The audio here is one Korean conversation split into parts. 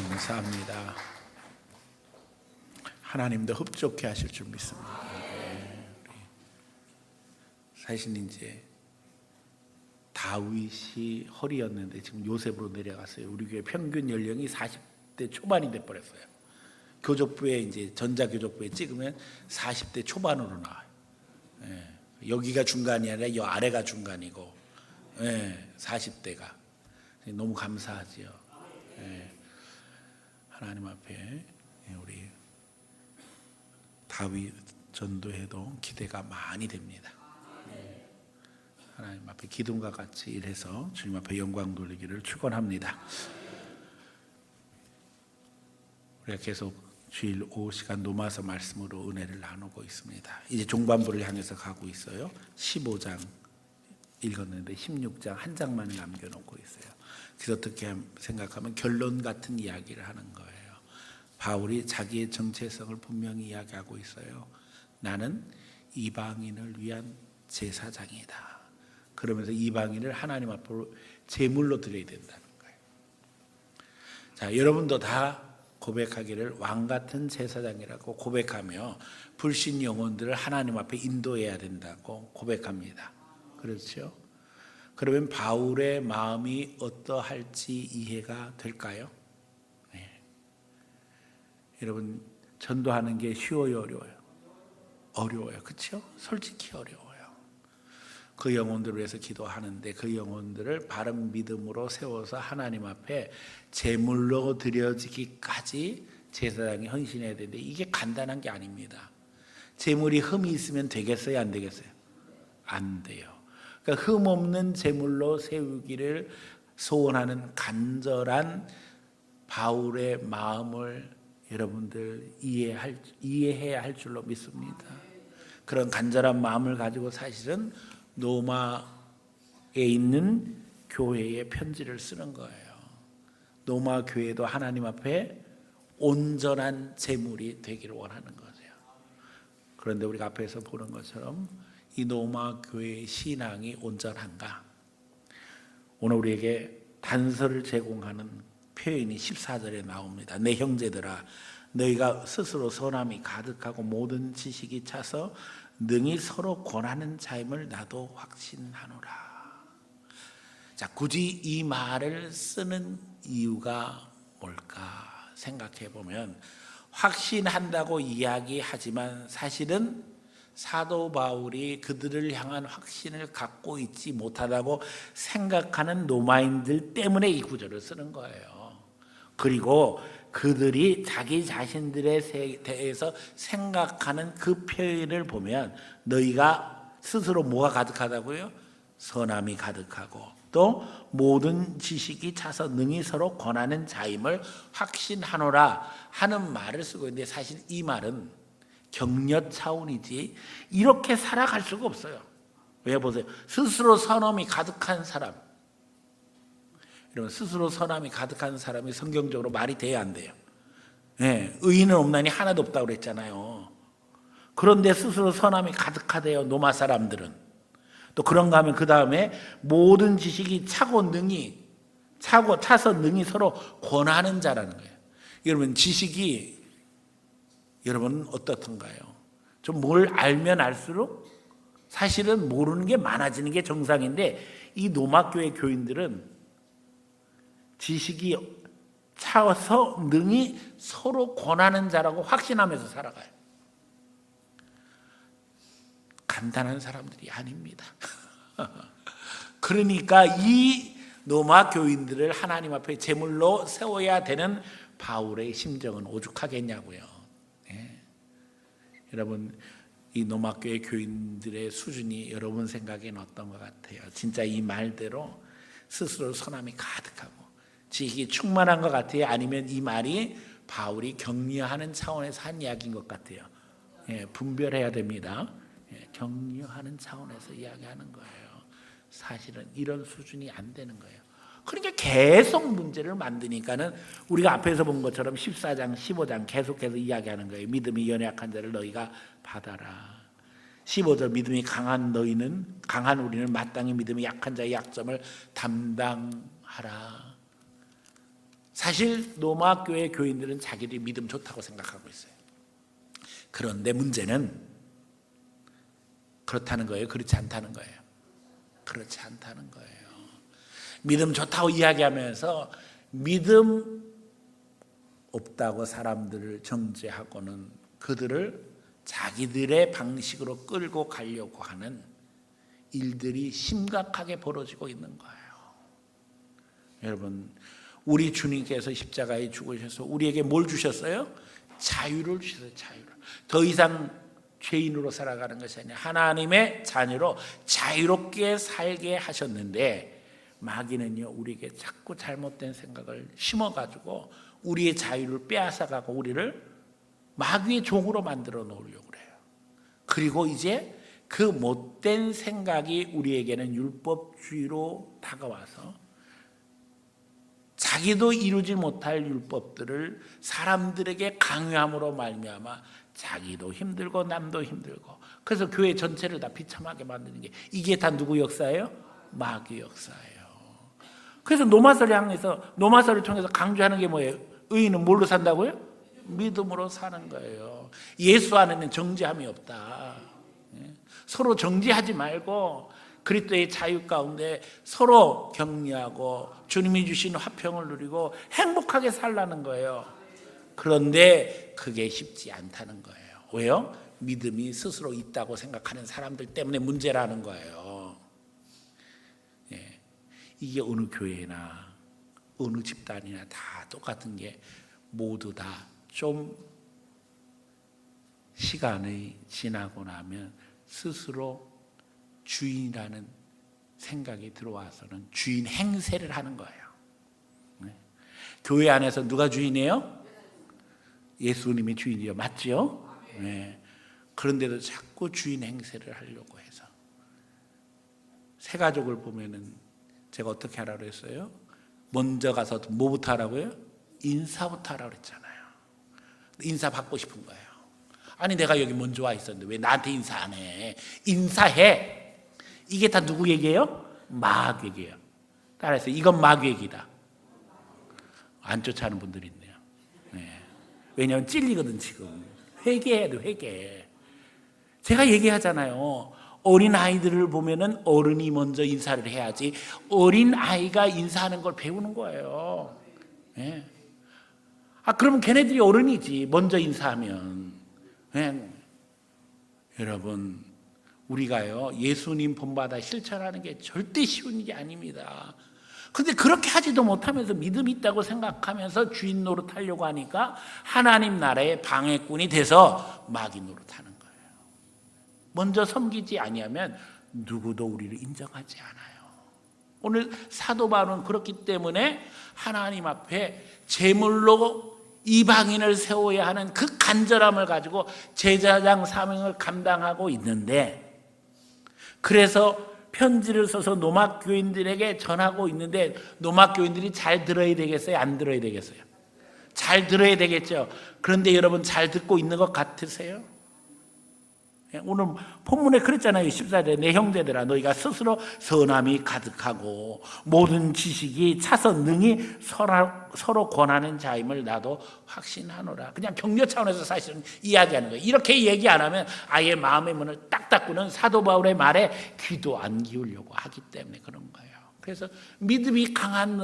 감사합니다. 하나님도 흡족해 하실 줄 믿습니다. 사실 이제 다윗이 허리였는데 지금 요셉으로 내려갔어요. 우리 교회 평균 연령이 40대 초반이 돼 버렸어요. 교족부에 이제 전자교족부에 찍으면 40대 초반으로 나와요. 여기가 중간이 아니라 이 아래가 중간이고 40대가 너무 감사하지요. 하나님 앞에 우리 다윗 전도해도 기대가 많이 됩니다. 하나님 앞에 기둥과 같이 일해서 주님 앞에 영광 돌리기를 축원합니다. 우리가 계속 주일 오후 시간 노마서 말씀으로 은혜를 나누고 있습니다. 이제 종반부를 향해서 가고 있어요. 15장 읽었는데 16장 한 장만을 남겨놓고 있어요. 그래서 어떻게 생각하면 결론 같은 이야기를 하는 거예요. 바울이 자기의 정체성을 분명히 이야기하고 있어요. 나는 이방인을 위한 제사장이다. 그러면서 이방인을 하나님 앞으로 제물로 드려야 된다는 거예요. 자, 여러분도 다 고백하기를 왕같은 제사장이라고 고백하며 불신 영혼들을 하나님 앞에 인도해야 된다고 고백합니다. 그렇죠? 그러면 바울의 마음이 어떠할지 이해가 될까요? 여러분, 전도하는 게 쉬워요, 어려워요? 어려워요. 그렇죠? 솔직히 어려워요. 그 영혼들을 위해서 기도하는데 그 영혼들을 바른 믿음으로 세워서 하나님 앞에 제물로 드려지기까지 제사장이 헌신해야 되는데 이게 간단한 게 아닙니다. 제물이 흠이 있으면 되겠어요, 안 되겠어요? 안 돼요. 그러니까 흠 없는 제물로 세우기를 소원하는 간절한 바울의 마음을 여러분들 이해해야 할 줄로 믿습니다. 그런 간절한 마음을 가지고 사실은 노마에 있는 교회에 편지를 쓰는 거예요. 노마 교회도 하나님 앞에 온전한 제물이 되기를 원하는 거죠. 그런데 우리가 앞에서 보는 것처럼 이 노마 교회의 신앙이 온전한가? 오늘 우리에게 단서를 제공하는 표현이 14절에 나옵니다. 내 형제들아, 너희가 스스로 선함이 가득하고 모든 지식이 차서 능히 서로 권하는 자임을 나도 확신하노라. 자, 굳이 이 말을 쓰는 이유가 뭘까 생각해 보면 확신한다고 이야기하지만 사실은 사도 바울이 그들을 향한 확신을 갖고 있지 못하다고 생각하는 로마인들 때문에 이 구절을 쓰는 거예요. 그리고 그들이 자기 자신들에 대해서 생각하는 그 표현을 보면 너희가 스스로 뭐가 가득하다고요? 선함이 가득하고 또 모든 지식이 차서 능히 서로 권하는 자임을 확신하노라 하는 말을 쓰고 있는데 사실 이 말은 격려 차원이지 이렇게 살아갈 수가 없어요. 왜 보세요? 스스로 선함이 가득한 사람, 여러분 스스로 선함이 가득한 사람이 성경적으로 말이 돼야 안 돼요? 의인은 없나니 하나도 없다고 그랬잖아요. 그런데 스스로 선함이 가득하대요. 노마 사람들은. 또 그런가 하면 그 다음에 모든 지식이 차서 능히 서로 권하는 자라는 거예요. 여러분 지식이 여러분은 어떻던가요? 좀 뭘 알면 알수록 사실은 모르는 게 많아지는 게 정상인데 이 노마교회 교인들은 지식이 차서 능히 서로 권하는 자라고 확신하면서 살아가요. 간단한 사람들이 아닙니다. 그러니까 이 노마 교인들을 하나님 앞에 제물로 세워야 되는 바울의 심정은 오죽하겠냐고요. 여러분 이 노마 교회 교인들의 수준이 여러분 생각에는 어떤 것 같아요? 진짜 이 말대로 스스로 선함이 가득하고 지식이 충만한 것 같아요? 아니면 이 말이 바울이 격려하는 차원에서 한 이야기인 것 같아요? 분별해야 됩니다. 격려하는 차원에서 이야기하는 거예요. 사실은 이런 수준이 안 되는 거예요. 그러니까 계속 문제를 만드니까는 우리가 앞에서 본 것처럼 14장, 15장 계속해서 이야기하는 거예요. 믿음이 연약한 자를 너희가 받아라. 15절 믿음이 강한 우리는 마땅히 믿음이 약한 자의 약점을 담당하라. 사실 로마 교회 교인들은 자기들이 믿음 좋다고 생각하고 있어요. 그런데 문제는 그렇다는 거예요? 그렇지 않다는 거예요? 그렇지 않다는 거예요. 믿음 좋다고 이야기하면서 믿음 없다고 사람들을 정죄하고는 그들을 자기들의 방식으로 끌고 가려고 하는 일들이 심각하게 벌어지고 있는 거예요. 여러분, 우리 주님께서 십자가에 죽으셔서 우리에게 뭘 주셨어요? 자유를 주셨어요. 자유를. 더 이상 죄인으로 살아가는 것이 아니라 하나님의 자녀로 자유롭게 살게 하셨는데, 마귀는요 우리에게 자꾸 잘못된 생각을 심어가지고 우리의 자유를 빼앗아가고 우리를 마귀의 종으로 만들어 놓으려고 그래요. 그리고 이제 그 못된 생각이 우리에게는 율법주의로 다가와서 자기도 이루지 못할 율법들을 사람들에게 강요함으로 말미암아 자기도 힘들고 남도 힘들고, 그래서 교회 전체를 다 비참하게 만드는 게, 이게 다 누구 역사예요? 마귀 역사예요. 그래서 노마서를 향해서, 노마서를 통해서 강조하는 게 뭐예요? 의인은 뭘로 산다고요? 믿음으로 사는 거예요. 예수 안에는 정죄함이 없다. 서로 정죄하지 말고 그리스도의 자유 가운데 서로 격려하고 주님이 주신 화평을 누리고 행복하게 살라는 거예요. 그런데 그게 쉽지 않다는 거예요. 왜요? 믿음이 스스로 있다고 생각하는 사람들 때문에 문제라는 거예요. 이게 어느 교회나 어느 집단이나 다 똑같은 게, 모두 다 좀 시간이 지나고 나면 스스로 주인이라는 생각이 들어와서는 주인 행세를 하는 거예요. 교회 안에서 누가 주인이에요? 예수님이 주인이요. 맞죠? 네. 그런데도 자꾸 주인 행세를 하려고 해서, 새 가족을 보면은 제가 어떻게 하라고 했어요? 먼저 가서 뭐부터 하라고요? 인사부터 하라고 했잖아요. 인사 받고 싶은 거예요. 아니 내가 여기 먼저 와 있었는데 왜 나한테 인사 안 해? 인사해. 이게 다 누구 얘기예요? 마귀 얘기예요. 따라서 이건 마귀 얘기다. 안 쫓아하는 분들이 있네요. 네. 왜냐하면 찔리거든. 지금 회개해야 돼. 회개. 제가 얘기하잖아요. 어린 아이들을 보면은 어른이 먼저 인사를 해야지, 어린 아이가 인사하는 걸 배우는 거예요. 네. 그러면 걔네들이 어른이지 먼저 인사하면. 네. 여러분, 우리가요 예수님 본받아 실천하는 게 절대 쉬운 일이 아닙니다. 근데 그렇게 하지도 못하면서 믿음이 있다고 생각하면서 주인 노릇하려고 하니까 하나님 나라의 방해꾼이 돼서 마귀 노릇하는 거예요. 먼저 섬기지 아니하면 누구도 우리를 인정하지 않아요. 오늘 사도 바울은 그렇기 때문에 하나님 앞에 제물로 이방인을 세워야 하는 그 간절함을 가지고 제사장 사명을 감당하고 있는데, 그래서 편지를 써서 노마 교인들에게 전하고 있는데, 노마 교인들이 잘 들어야 되겠어요? 안 들어야 되겠어요? 잘 들어야 되겠죠. 그런데 여러분 잘 듣고 있는 것 같으세요? 오늘 본문에 그랬잖아요. 14절에 내 형제들아 너희가 스스로 선함이 가득하고 모든 지식이 차서 능히 서로 권하는 자임을 나도 확신하노라. 그냥 격려 차원에서 사실은 이야기하는 거예요. 이렇게 얘기 안 하면 아예 마음의 문을 딱 닫고는 사도 바울의 말에 귀도 안 기울려고 하기 때문에 그런 거예요. 그래서 믿음이 강한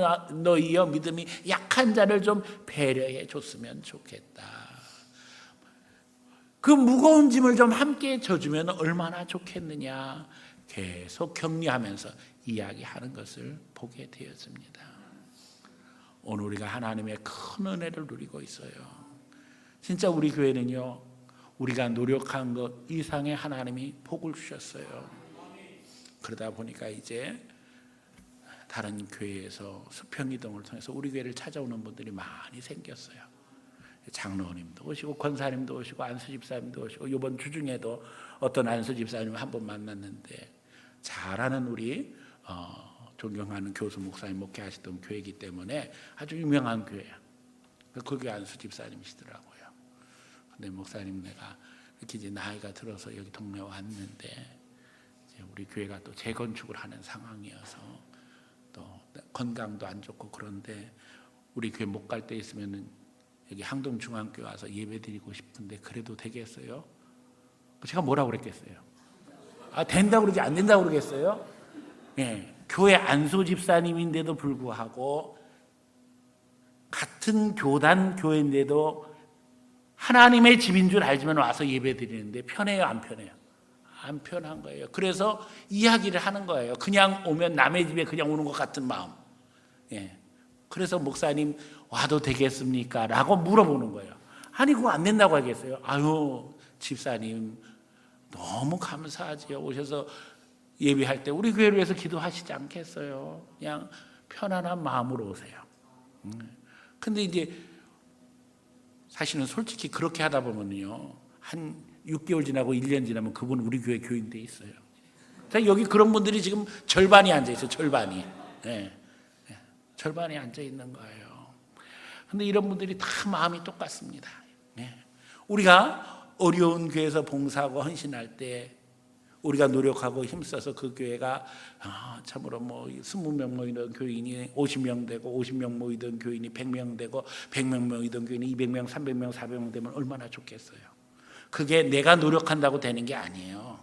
너희여 믿음이 약한 자를 좀 배려해 줬으면 좋겠다. 그 무거운 짐을 좀 함께 져주면 얼마나 좋겠느냐, 계속 격려하면서 이야기하는 것을 보게 되었습니다. 오늘 우리가 하나님의 큰 은혜를 누리고 있어요. 진짜 우리 교회는요 우리가 노력한 것 이상의 하나님이 복을 주셨어요. 그러다 보니까 이제 다른 교회에서 수평이동을 통해서 우리 교회를 찾아오는 분들이 많이 생겼어요. 장로님도 오시고 권사님도 오시고 안수집사님도 오시고, 이번 주중에도 어떤 안수집사님 한 번 만났는데, 잘하는 우리 존경하는 교수 목사님 목회하시던 교회이기 때문에 아주 유명한 교회야. 그 교회 안수집사님이시더라고요. 근데 목사님 내가 이렇게 이제 나이가 들어서 여기 동네에 왔는데 이제 우리 교회가 또 재건축을 하는 상황이어서 또 건강도 안 좋고 그런데 우리 교회 못 갈 때 있으면은 여기 항동중앙교회 와서 예배 드리고 싶은데 그래도 되겠어요? 제가 뭐라고 그랬겠어요? 된다고 그러지 안 된다고 그러겠어요? 예, 교회 안소 집사님인데도 불구하고 같은 교단 교회인데도 하나님의 집인 줄 알지만 와서 예배 드리는데 편해요, 안 편해요? 안 편한 거예요. 그래서 이야기를 하는 거예요. 그냥 오면 남의 집에 그냥 오는 것 같은 마음. 예. 그래서 목사님 와도 되겠습니까? 라고 물어보는 거예요. 아니 그거 안 된다고 하겠어요? 아유 집사님 너무 감사하지요. 오셔서 예배할 때 우리 교회를 위해서 기도하시지 않겠어요? 그냥 편안한 마음으로 오세요. 근데 이제 사실은 솔직히 그렇게 하다 보면요, 한 6개월 지나고 1년 지나면 그분 우리 교회 교인 돼 있어요. 여기 그런 분들이 지금 절반이 앉아 있어요. 절반이. 네. 절반이 앉아 있는 거예요. 근데 이런 분들이 다 마음이 똑같습니다. 네. 우리가 어려운 교회에서 봉사하고 헌신할 때 우리가 노력하고 힘써서 그 교회가 참으로 20명 모이던 교인이 50명 되고 50명 모이던 교인이 100명 되고 100명 모이던 교인이 200명, 300명, 400명 되면 얼마나 좋겠어요. 그게 내가 노력한다고 되는 게 아니에요.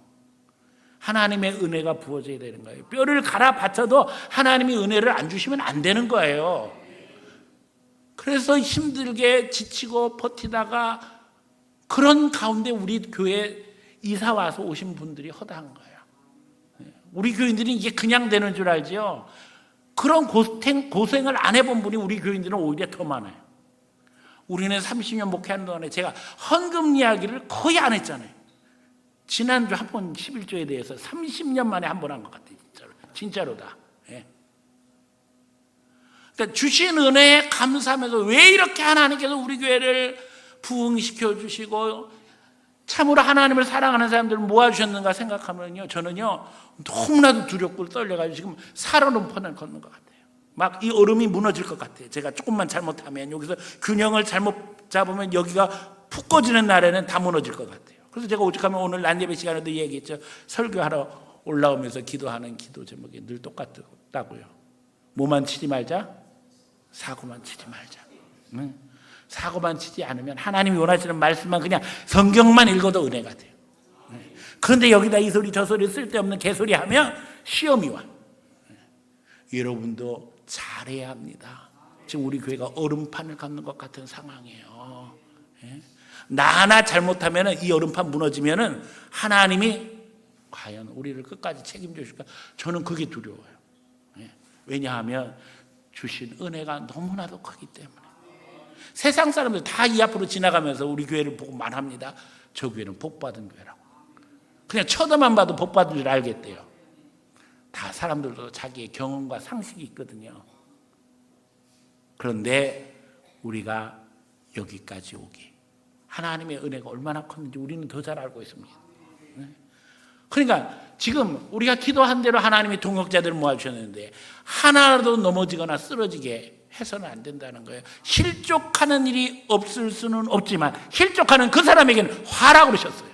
하나님의 은혜가 부어져야 되는 거예요. 뼈를 갈아 바쳐도 하나님이 은혜를 안 주시면 안 되는 거예요. 그래서 힘들게 지치고 버티다가 그런 가운데 우리 교회 이사 와서 오신 분들이 허다한 거예요. 우리 교인들이 이게 그냥 되는 줄 알지요. 그런 고생을 안 해본 분이 우리 교인들은 오히려 더 많아요. 우리는 30년 목회하는 동안에 제가 헌금 이야기를 거의 안 했잖아요. 지난주 한 번 11조에 대해서 30년 만에 한 번 한 것 같아요. 진짜로다. 예. 그러니까 주신 은혜에 감사하면서 왜 이렇게 하나님께서 우리 교회를 부흥시켜 주시고 참으로 하나님을 사랑하는 사람들을 모아주셨는가 생각하면요, 저는요 너무나도 두렵고 떨려가지고 지금 살얼음판을 걷는 것 같아요. 막 이 얼음이 무너질 것 같아요. 제가 조금만 잘못하면, 여기서 균형을 잘못 잡으면 여기가 푹 꺼지는 날에는 다 무너질 것 같아요. 그래서 제가 오죽하면 오늘 낮예배 시간에도 얘기했죠. 설교하러 올라오면서 기도하는 기도 제목이 늘 똑같다고요. 뭐만 치지 말자? 사고만 치지 말자. 사고만 치지 않으면 하나님이 원하시는 말씀만 그냥 성경만 읽어도 은혜가 돼요. 그런데 여기다 이 소리 저 소리 쓸데없는 개소리 하면 시험이 와. 여러분도 잘해야 합니다. 지금 우리 교회가 얼음판을 걷는 것 같은 상황이에요. 나 하나 잘못하면 이 얼음판 무너지면 하나님이 과연 우리를 끝까지 책임져 주실까? 저는 그게 두려워요. 왜냐하면 주신 은혜가 너무나도 크기 때문에. 세상 사람들 다 이 앞으로 지나가면서 우리 교회를 보고 말합니다. 저 교회는 복받은 교회라고. 그냥 쳐다만 봐도 복받은 줄 알겠대요. 다 사람들도 자기의 경험과 상식이 있거든요. 그런데 우리가 여기까지 오기, 하나님의 은혜가 얼마나 컸는지 우리는 더 잘 알고 있습니다. 그러니까 지금 우리가 기도한 대로 하나님이 동역자들을 모아주셨는데 하나라도 넘어지거나 쓰러지게 해서는 안 된다는 거예요. 실족하는 일이 없을 수는 없지만 실족하는 그 사람에게는 화라 그러셨어요.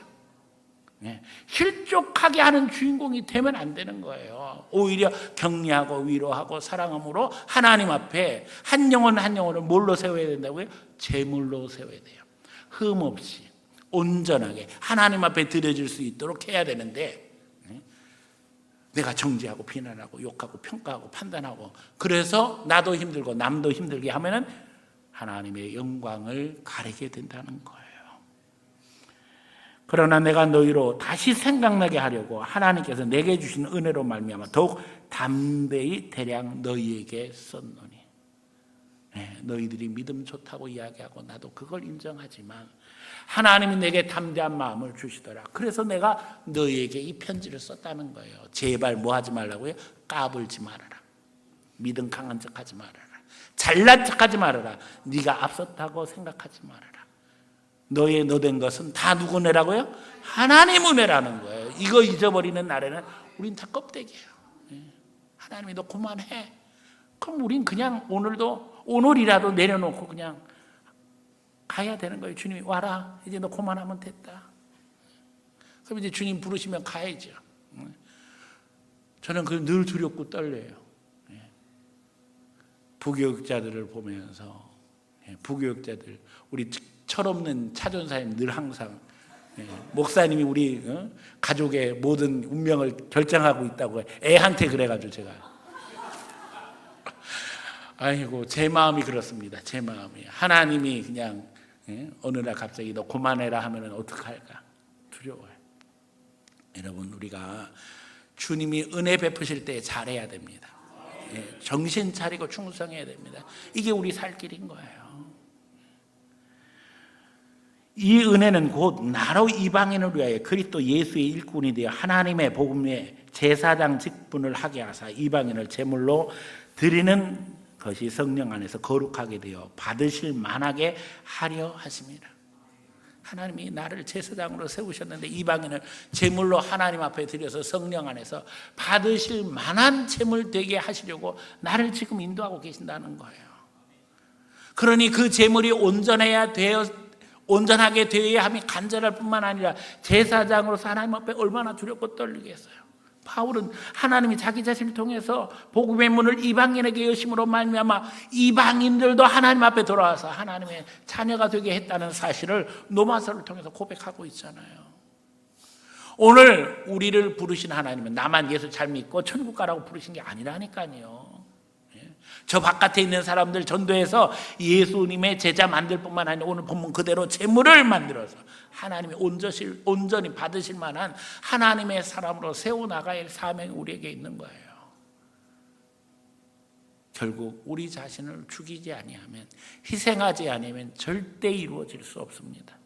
실족하게 하는 주인공이 되면 안 되는 거예요. 오히려 격려하고 위로하고 사랑함으로 하나님 앞에 한 영혼 한 영혼을 뭘로 세워야 된다고요? 제물로 세워야 돼요. 흠 없이 온전하게 하나님 앞에 드려질 수 있도록 해야 되는데, 내가 정죄하고 비난하고 욕하고 평가하고 판단하고 그래서 나도 힘들고 남도 힘들게 하면은 하나님의 영광을 가리게 된다는 거예요. 그러나 내가 너희로 다시 생각나게 하려고 하나님께서 내게 주신 은혜로 말미암아 더욱 담대히 대량 너희에게 썼노니. 너희들이 믿음 좋다고 이야기하고 나도 그걸 인정하지만 하나님이 내게 담대한 마음을 주시더라. 그래서 내가 너희에게 이 편지를 썼다는 거예요. 제발 뭐 하지 말라고요? 까불지 말아라. 믿음 강한 척하지 말아라. 잘난 척하지 말아라. 네가 앞섰다고 생각하지 말아라. 너의 너된 것은 다 누구 은혜라고요? 하나님 은혜라는 거예요. 이거 잊어버리는 날에는 우린 다 껍데기예요. 하나님이 너 그만해. 그럼 우린 그냥 오늘이라도 내려놓고 그냥 가야 되는 거예요. 주님이 와라. 이제 너 그만하면 됐다. 그럼 이제 주님 부르시면 가야죠. 저는 늘 두렵고 떨려요. 부교육자들을 보면서 부교육자들 우리 철없는 차전사님 늘 항상 목사님이 우리 가족의 모든 운명을 결정하고 있다고 애한테 그래가지고 제가 아이고 제 마음이 그렇습니다. 제 마음이 하나님이 그냥 어느 날 갑자기 너 그만해라 하면은 어떡할까 두려워요. 여러분 우리가 주님이 은혜 베푸실 때 잘해야 됩니다. 정신 차리고 충성해야 됩니다. 이게 우리 살 길인 거예요. 이 은혜는 곧 나로 이방인을 위하여 그리스도 예수의 일꾼이 되어 하나님의 복음의 제사장 직분을 하게 하사 이방인을 제물로 드리는 것이 성령 안에서 거룩하게 되어 받으실 만하게 하려 하십니다. 하나님이 나를 제사장으로 세우셨는데 이방인을 제물로 하나님 앞에 드려서 성령 안에서 받으실 만한 제물 되게 하시려고 나를 지금 인도하고 계신다는 거예요. 그러니 그 제물이 온전하게 되어야 함이 간절할 뿐만 아니라 제사장으로서 하나님 앞에 얼마나 두렵고 떨리겠어요. 바울은 하나님이 자기 자신을 통해서 복음의 문을 이방인에게 여심으로 말미암아 이방인들도 하나님 앞에 돌아와서 하나님의 자녀가 되게 했다는 사실을 로마서를 통해서 고백하고 있잖아요. 오늘 우리를 부르신 하나님은 나만 예수 잘 믿고 천국 가라고 부르신 게 아니라니까요. 저 바깥에 있는 사람들 전도해서 예수님의 제자 만들 뿐만 아니라 오늘 본문 그대로 제물을 만들어서 하나님이 온전히 받으실 만한 하나님의 사람으로 세워나가야 할 사명이 우리에게 있는 거예요. 결국 우리 자신을 죽이지 아니하면, 희생하지 않으면 절대 이루어질 수 없습니다.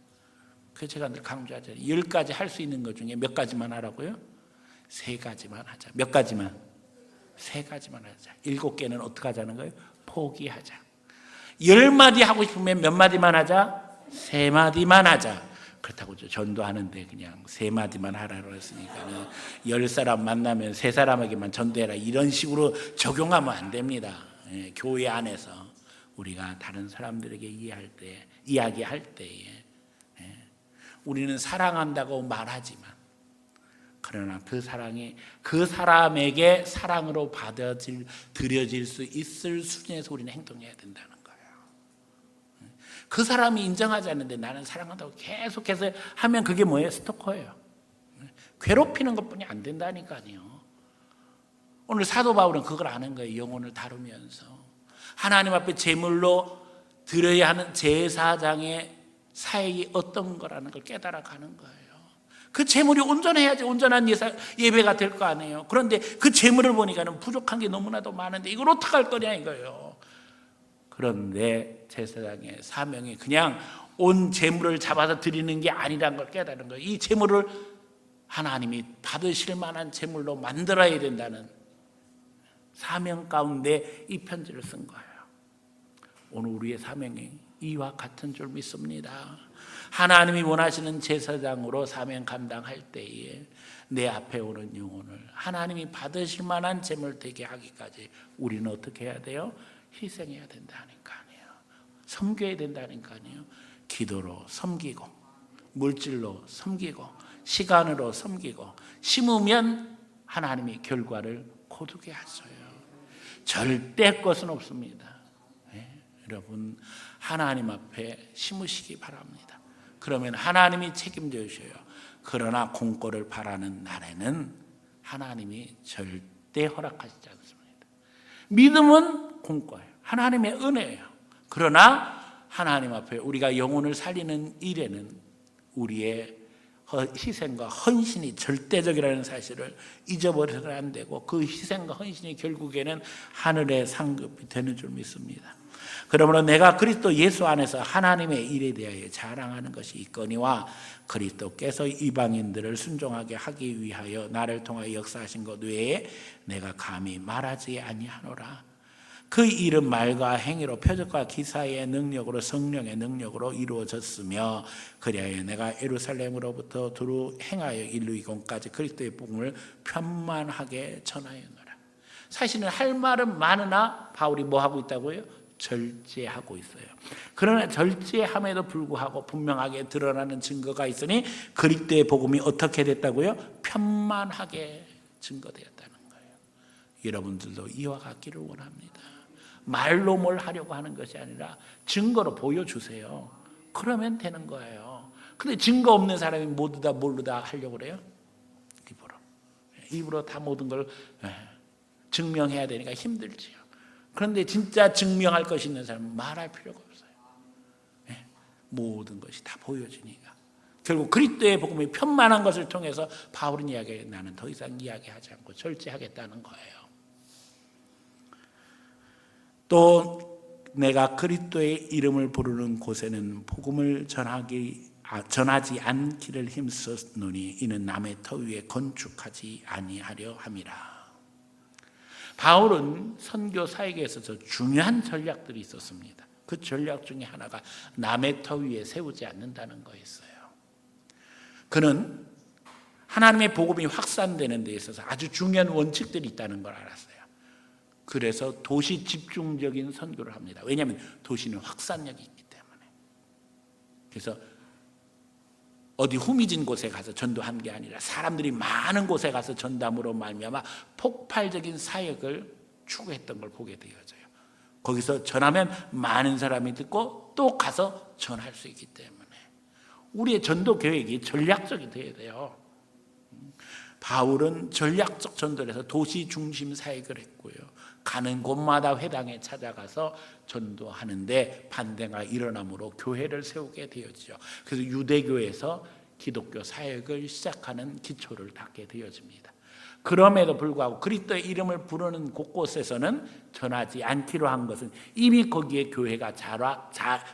그래서 제가 늘 강조하잖아요. 10가지 할 수 있는 것 중에 몇 가지만 하라고요? 3가지만 하자. 몇 가지만? 3가지만 하자. 7개는 어떻게 하자는 거예요? 포기하자. 10마디 하고 싶으면 몇 마디만 하자? 3마디만 하자. 그렇다고 전도하는데 그냥 3마디만 하라고 했으니까는 10사람 만나면 3사람에게만 전도해라 이런 식으로 적용하면 안 됩니다. 교회 안에서 우리가 다른 사람들에게 이야기할 때에 우리는 사랑한다고 말하지만 그러나 그 사랑이 그 사람에게 사랑으로 드려질 수 있을 수준에서 우리는 행동해야 된다는 거예요. 그 사람이 인정하지 않는데 나는 사랑한다고 계속해서 하면 그게 뭐예요? 스토커예요. 괴롭히는 것뿐이 안 된다니까요. 오늘 사도 바울은 그걸 아는 거예요. 영혼을 다루면서 하나님 앞에 제물로 드려야 하는 제사장의 사역이 어떤 거라는 걸 깨달아가는 거예요. 그 제물이 온전해야지 온전한 예배가 될 거 아니에요. 그런데 그 제물을 보니까는 부족한 게 너무나도 많은데 이걸 어떻게 할 거냐 이거예요. 그런데 제사장의 사명이 그냥 온 제물을 잡아서 드리는 게 아니라는 걸 깨달은 거예요. 이 제물을 하나님이 받으실 만한 제물로 만들어야 된다는 사명 가운데 이 편지를 쓴 거예요. 오늘 우리의 사명이 이와 같은 줄 믿습니다. 하나님이 원하시는 제사장으로 사명 감당할 때에 내 앞에 오는 영혼을 하나님이 받으실 만한 제물 되게 하기까지 우리는 어떻게 해야 돼요? 희생해야 된다니까요. 섬겨야 된다니까요. 기도로 섬기고 물질로 섬기고 시간으로 섬기고 심으면 하나님이 결과를 거두게 하셔요. 절대 것은 없습니다. 여러분 하나님 앞에 심으시기 바랍니다. 그러면 하나님이 책임져 주셔요. 그러나 공고를 바라는 날에는 하나님이 절대 허락하시지 않습니다. 믿음은 공고예요. 하나님의 은혜예요. 그러나 하나님 앞에 우리가 영혼을 살리는 일에는 우리의 희생과 헌신이 절대적이라는 사실을 잊어버려서는 안 되고 그 희생과 헌신이 결국에는 하늘의 상급이 되는 줄 믿습니다. 그러므로 내가 그리스도 예수 안에서 하나님의 일에 대하여 자랑하는 것이 있거니와 그리스도께서 이방인들을 순종하게 하기 위하여 나를 통하여 역사하신 것 외에 내가 감히 말하지 아니하노라. 그 일은 말과 행위로 표적과 기사의 능력으로 성령의 능력으로 이루어졌으며 그리하여 내가 예루살렘으로부터 두루 행하여 인류이공까지 그리스도의 복음을 편만하게 전하였노라. 사실은 할 말은 많으나 바울이 뭐 하고 있다고요? 절제하고 있어요. 그러나 절제함에도 불구하고 분명하게 드러나는 증거가 있으니 그리스도의 복음이 어떻게 됐다고요? 편만하게 증거되었다는 거예요. 여러분들도 이와 같기를 원합니다. 말로 뭘 하려고 하는 것이 아니라 증거로 보여주세요. 그러면 되는 거예요. 근데 증거 없는 사람이 모두 다 뭘로 다 하려고 그래요? 입으로 다 모든 걸 증명해야 되니까 힘들지요. 그런데 진짜 증명할 것이 있는 사람은 말할 필요가 없어요. 모든 것이 다 보여지니까. 결국 그리스도의 복음이 편만한 것을 통해서 바울은 이야기해, 나는 더 이상 이야기하지 않고 절제하겠다는 거예요. 또 내가 그리스도의 이름을 부르는 곳에는 복음을 전하지 않기를 힘썼노니 이는 남의 터 위에 건축하지 아니하려 함이라. 바울은 선교 사역에 있어서 중요한 전략들이 있었습니다. 그 전략 중에 하나가 남의 터 위에 세우지 않는다는 거였어요. 그는 하나님의 복음이 확산되는 데 있어서 아주 중요한 원칙들이 있다는 걸 알았어요. 그래서 도시 집중적인 선교를 합니다. 왜냐하면 도시는 확산력이 있기 때문에. 그래서 어디 후미진 곳에 가서 전도한 게 아니라 사람들이 많은 곳에 가서 전담으로 말미암아 폭발적인 사역을 추구했던 걸 보게 되어져요. 거기서 전하면 많은 사람이 듣고 또 가서 전할 수 있기 때문에 우리의 전도 계획이 전략적이 되어야 돼요. 바울은 전략적 전도를 해서 도시 중심 사역을 했고요. 가는 곳마다 회당에 찾아가서 전도하는데 반대가 일어남으로 교회를 세우게 되어지죠. 그래서 유대교에서 기독교 사역을 시작하는 기초를 닦게 되어집니다. 그럼에도 불구하고 그리스도의 이름을 부르는 곳곳에서는 전하지 않기로 한 것은 이미 거기에 교회가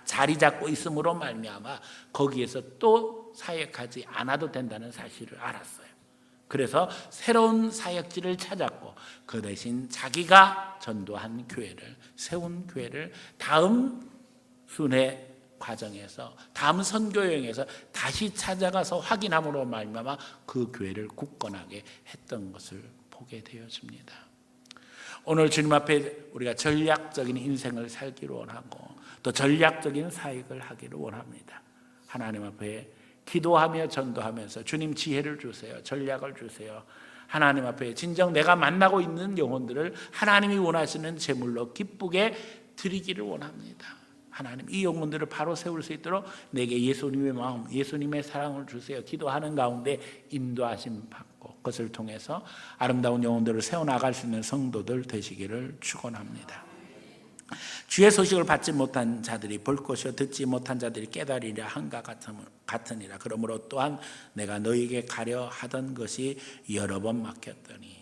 자리 잡고 있음으로 말미암아 거기에서 또 사역하지 않아도 된다는 사실을 알았어요. 그래서 새로운 사역지를 찾았고 그 대신 자기가 전도한 교회를, 세운 교회를 다음 순회 과정에서, 다음 선교 여행에서 다시 찾아가서 확인함으로 말미암아 그 교회를 굳건하게 했던 것을 보게 되어집니다. 오늘 주님 앞에 우리가 전략적인 인생을 살기를 원하고 또 전략적인 사역을 하기를 원합니다. 하나님 앞에 기도하며 전도하면서 주님 지혜를 주세요. 전략을 주세요. 하나님 앞에 진정 내가 만나고 있는 영혼들을 하나님이 원하시는 제물로 기쁘게 드리기를 원합니다. 하나님 이 영혼들을 바로 세울 수 있도록 내게 예수님의 마음, 예수님의 사랑을 주세요. 기도하는 가운데 인도하심 받고 그것을 통해서 아름다운 영혼들을 세워나갈 수 있는 성도들 되시기를 축원합니다. 주의 소식을 받지 못한 자들이 볼 것이요 듣지 못한 자들이 깨달으리라 한가 같으니라. 그러므로 또한 내가 너에게 가려 하던 것이 여러 번 막혔더니.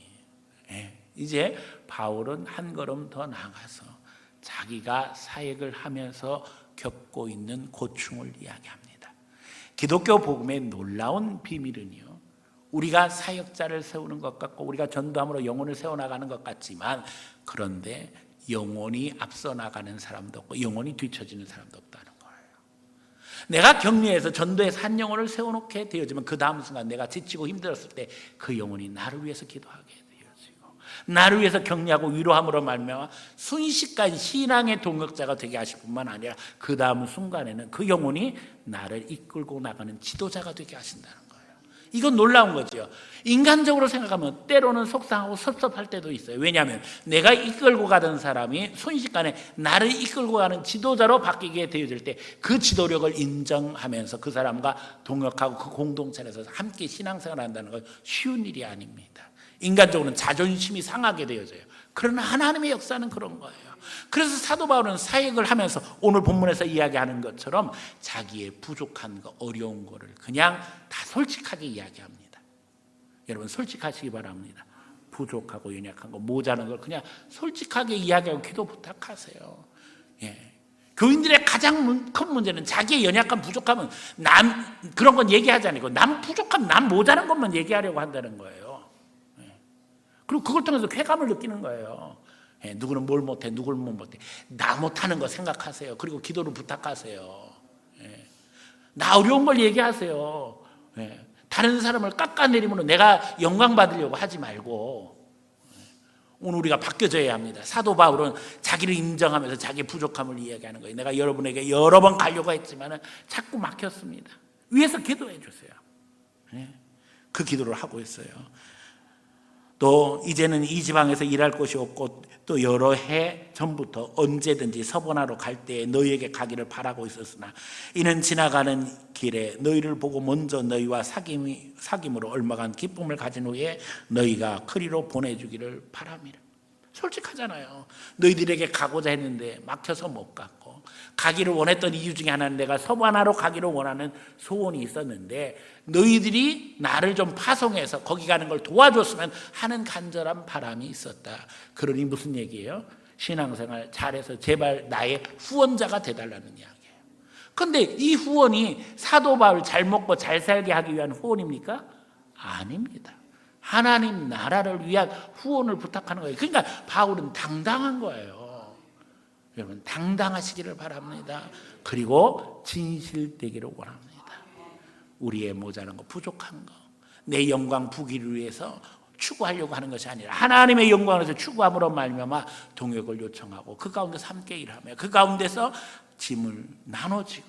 이제 바울은 한 걸음 더 나가서 자기가 사역을 하면서 겪고 있는 고충을 이야기합니다. 기독교 복음의 놀라운 비밀은요, 우리가 사역자를 세우는 것 같고 우리가 전도함으로 영혼을 세워나가는 것 같지만, 그런데 영혼이 앞서 나가는 사람도 없고 영혼이 뒤처지는 사람도 없다는 거예요. 내가 격려해서 전도해서 한 영혼을 세워놓게 되어지면 그 다음 순간 내가 지치고 힘들었을 때 그 영혼이 나를 위해서 기도하게 되어지고 나를 위해서 격려하고 위로함으로 말미암아 순식간 신앙의 동역자가 되게 하실 뿐만 아니라 그 다음 순간에는 그 영혼이 나를 이끌고 나가는 지도자가 되게 하신다는 거예요. 이건 놀라운 거죠. 인간적으로 생각하면 때로는 속상하고 섭섭할 때도 있어요. 왜냐하면 내가 이끌고 가던 사람이 순식간에 나를 이끌고 가는 지도자로 바뀌게 되어질 때 그 지도력을 인정하면서 그 사람과 동역하고 그 공동체에서 함께 신앙생활을 한다는 건 쉬운 일이 아닙니다. 인간적으로는 자존심이 상하게 되어져요. 그러나 하나님의 역사는 그런 거예요. 그래서 사도 바울은 사역을 하면서 오늘 본문에서 이야기하는 것처럼 자기의 부족한 거, 어려운 거를 그냥 다 솔직하게 이야기합니다. 여러분 솔직하시기 바랍니다. 부족하고 연약한 거, 모자란 걸 그냥 솔직하게 이야기하고 기도 부탁하세요. 교인들의 가장 큰 문제는 자기의 연약한 부족함은 남 그런 건 얘기하지 않고 남 부족함, 남 모자란 것만 얘기하려고 한다는 거예요. 그리고 그걸 통해서 쾌감을 느끼는 거예요. 누구는 뭘 못해, 누구는 뭘 못해. 나 못하는 거 생각하세요. 그리고 기도를 부탁하세요. 나 어려운 걸 얘기하세요. 다른 사람을 깎아내리면 내가 영광 받으려고 하지 말고 오늘 우리가 바뀌어져야 합니다. 사도 바울은 자기를 인정하면서 자기 부족함을 이야기하는 거예요. 내가 여러분에게 여러 번 가려고 했지만 자꾸 막혔습니다. 위에서 기도해 주세요. 그 기도를 하고 있어요. 또 이제는 이 지방에서 일할 곳이 없고 또 여러 해 전부터 언제든지 서번하러 갈 때에 너희에게 가기를 바라고 있었으나 이는 지나가는 길에 너희를 보고 먼저 너희와 사귐으로 얼마간 기쁨을 가진 후에 너희가 그리로 보내주기를 바랍니다. 솔직하잖아요. 너희들에게 가고자 했는데 막혀서 못 갔고, 가기를 원했던 이유 중에 하나는 내가 서반하러 가기를 원하는 소원이 있었는데 너희들이 나를 좀 파송해서 거기 가는 걸 도와줬으면 하는 간절한 바람이 있었다. 그러니 무슨 얘기예요? 신앙생활 잘해서 제발 나의 후원자가 돼달라는 이야기예요. 그런데 이 후원이 사도 바울 잘 먹고 잘 살게 하기 위한 후원입니까? 아닙니다. 하나님 나라를 위한 후원을 부탁하는 거예요. 그러니까 바울은 당당한 거예요. 여러분 당당하시기를 바랍니다. 그리고 진실되기를 원합니다. 우리의 모자란 거, 부족한 거, 내 영광 부기를 위해서 추구하려고 하는 것이 아니라 하나님의 영광을 위해서 추구함으로 말미암아 동역을 요청하고 그 가운데서 함께 일하며 그 가운데서 짐을 나눠지고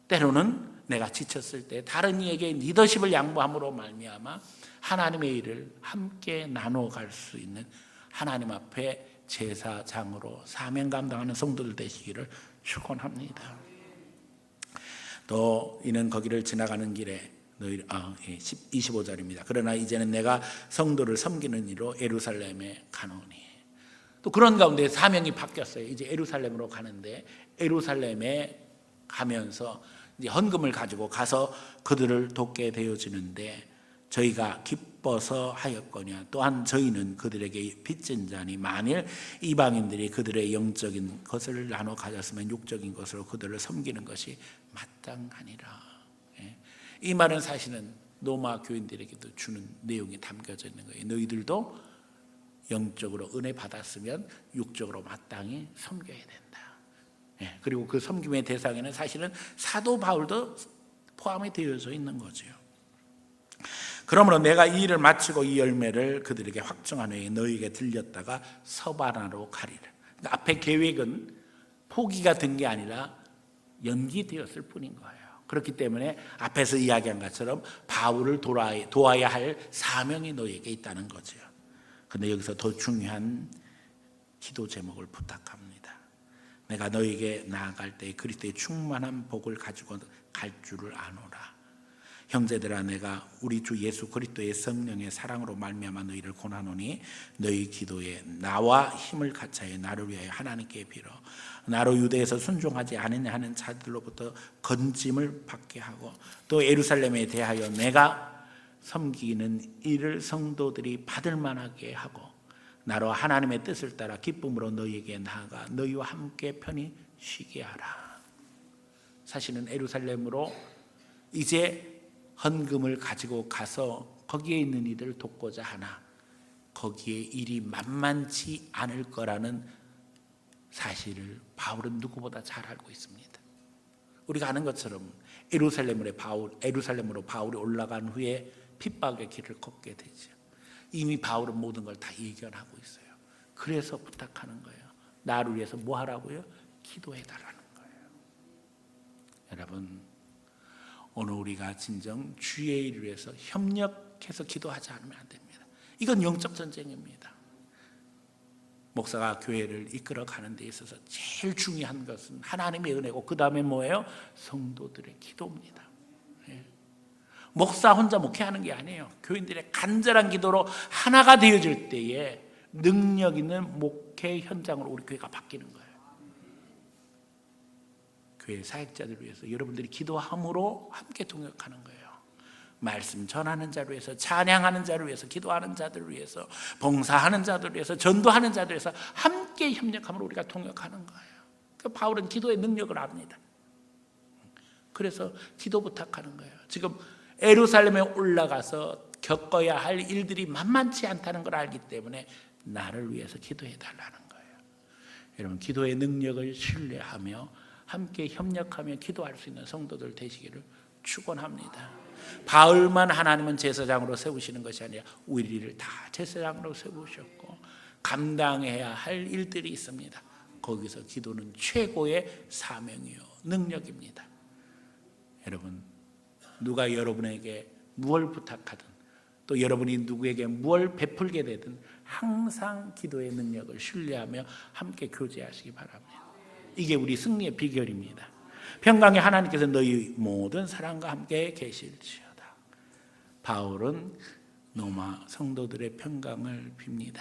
때로는 내가 지쳤을 때 다른 이에게 리더십을 양보함으로 말미암아 하나님의 일을 함께 나눠갈 수 있는 하나님 앞에 제사장으로 사명 감당하는 성도들 되시기를 축원합니다. 또 이는 거기를 지나가는 길에 25절입니다. 그러나 이제는 내가 성도를 섬기는 이로 예루살렘에 가노니. 또 그런 가운데 사명이 바뀌었어요. 이제 예루살렘으로 가는데 예루살렘에 가면서 이제 헌금을 가지고 가서 그들을 돕게 되어지는데 저희가 기뻐서 하였거냐. 또한 저희는 그들에게 빚진 자니 만일 이방인들이 그들의 영적인 것을 나눠 가졌으면 육적인 것으로 그들을 섬기는 것이 마땅하니라. 이 말은 사실은 로마 교인들에게도 주는 내용이 담겨져 있는 거예요. 너희들도 영적으로 은혜 받았으면 육적으로 마땅히 섬겨야 된다. 그리고 그 섬김의 대상에는 사실은 사도 바울도 포함이 되어져 있는 거죠. 그러므로 내가 이 일을 마치고 이 열매를 그들에게 확정한 후에 너희에게 들렸다가 서바나로 가리라. 그러니까 앞에 계획은 포기가 된 게 아니라 연기되었을 뿐인 거예요. 그렇기 때문에 앞에서 이야기한 것처럼 바울을 도와야 할 사명이 너희에게 있다는 거죠. 그런데 여기서 더 중요한 기도 제목을 부탁합니다. 내가 너희에게 나아갈 때 그리스도의 충만한 복을 가지고 갈 줄을 아노라. 형제들아 내가 우리 주 예수 그리스도의 성령의 사랑으로 말미암아 너희를 권하노니 너희 기도에 나와 힘을 같이하여 나를 위하여 하나님께 빌어 나로 유대에서 순종하지 않으냐 하는 자들로부터 건짐을 받게 하고 또 예루살렘에 대하여 내가 섬기는 일을 성도들이 받을 만하게 하고 나로 하나님의 뜻을 따라 기쁨으로 너희에게 나아가 너희와 함께 편히 쉬게 하라. 사실은 예루살렘으로 이제 헌금을 가지고 가서 거기에 있는 이들을 돕고자 하나 거기에 일이 만만치 않을 거라는 사실을 바울은 누구보다 잘 알고 있습니다. 우리가 아는 것처럼 예루살렘으로 바울이 올라간 후에 핍박의 길을 걷게 되죠. 이미 바울은 모든 걸 다 예견하고 있어요. 그래서 부탁하는 거예요. 나를 위해서 뭐 하라고요? 기도해달라는 거예요. 여러분 오늘 우리가 진정 주의 일을 위해서 협력해서 기도하지 않으면 안 됩니다. 이건 영적 전쟁입니다. 목사가 교회를 이끌어가는 데 있어서 제일 중요한 것은 하나님의 은혜고 그 다음에 뭐예요? 성도들의 기도입니다. 목사 혼자 목회하는 게 아니에요. 교인들의 간절한 기도로 하나가 되어질 때에 능력 있는 목회 현장으로 우리 교회가 바뀌는 거예요. 교회 사역자들을 위해서 여러분들이 기도함으로 함께 동역하는 거예요. 말씀 전하는 자를 위해서, 찬양하는 자를 위해서, 기도하는 자들을 위해서, 봉사하는 자들을 위해서, 전도하는 자들을 위해서 함께 협력함으로 우리가 동역하는 거예요. 그 바울은 기도의 능력을 압니다. 그래서 기도 부탁하는 거예요. 지금 예루살렘에 올라가서 겪어야 할 일들이 만만치 않다는 걸 알기 때문에 나를 위해서 기도해 달라는 거예요. 여러분 기도의 능력을 신뢰하며 함께 협력하며 기도할 수 있는 성도들 되시기를 축원합니다. 바울만 하나님은 제사장으로 세우시는 것이 아니라 우리를 다 제사장으로 세우셨고 감당해야 할 일들이 있습니다. 거기서 기도는 최고의 사명이요 능력입니다. 여러분 누가 여러분에게 무엇을 부탁하든 또 여러분이 누구에게 무엇을 베풀게 되든 항상 기도의 능력을 신뢰하며 함께 교제하시기 바랍니다. 이게 우리 승리의 비결입니다. 평강의 하나님께서 너희 모든 사람과 함께 계실지어다. 바울은 로마 성도들의 평강을 빕니다.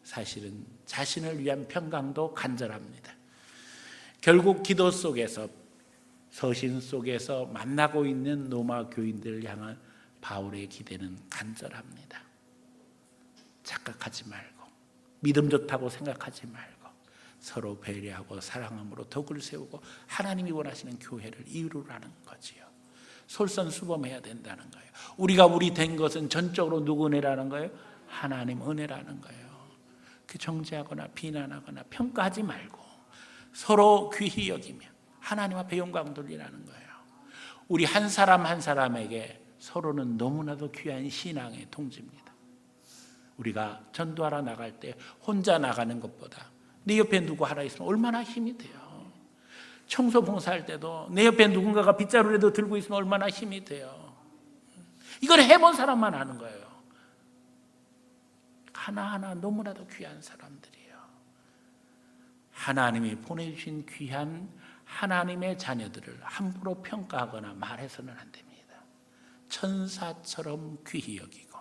사실은 자신을 위한 평강도 간절합니다. 결국 기도 속에서, 서신 속에서 만나고 있는 로마 교인들을 향한 바울의 기대는 간절합니다. 착각하지 말고, 믿음 좋다고 생각하지 말고, 서로 배려하고 사랑함으로 덕을 세우고 하나님이 원하시는 교회를 이루라는 거지요. 솔선수범해야 된다는 거예요. 우리가 우리 된 것은 전적으로 누구 은혜라는 거예요? 하나님 은혜라는 거예요. 그 정죄하거나 비난하거나 평가하지 말고 서로 귀히 여기며 하나님 앞에 영광 돌리라는 거예요. 우리 한 사람 한 사람에게 서로는 너무나도 귀한 신앙의 통지입니다. 우리가 전도하러 나갈 때 혼자 나가는 것보다 내 옆에 누구 하나 있으면 얼마나 힘이 돼요. 청소 봉사할 때도 내 옆에 누군가가 빗자루라도 들고 있으면 얼마나 힘이 돼요. 이걸 해본 사람만 아는 거예요. 하나하나 너무나도 귀한 사람들이에요. 하나님이 보내주신 귀한 하나님의 자녀들을 함부로 평가하거나 말해서는 안 됩니다. 천사처럼 귀히 여기고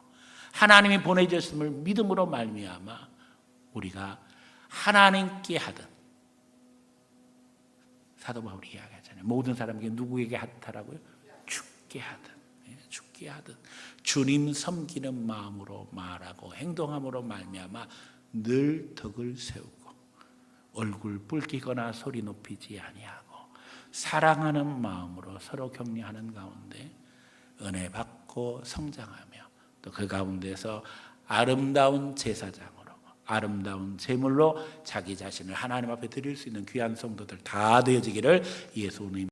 하나님이 보내주셨음을 믿음으로 말미암아 우리가 하나님께 하든, 사도 바울이 이야기하잖아요. 모든 사람에게 누구에게 하라고요? 주께 하든, 주께 하든 주님 섬기는 마음으로 말하고 행동함으로 말미암아 늘 덕을 세우고 얼굴 붉히거나 소리 높이지 아니하고 사랑하는 마음으로 서로 격려하는 가운데 은혜 받고 성장하며 또 그 가운데서 아름다운 제사장으로 아름다운 제물로 자기 자신을 하나님 앞에 드릴 수 있는 귀한 성도들 다 되어지기를 예수님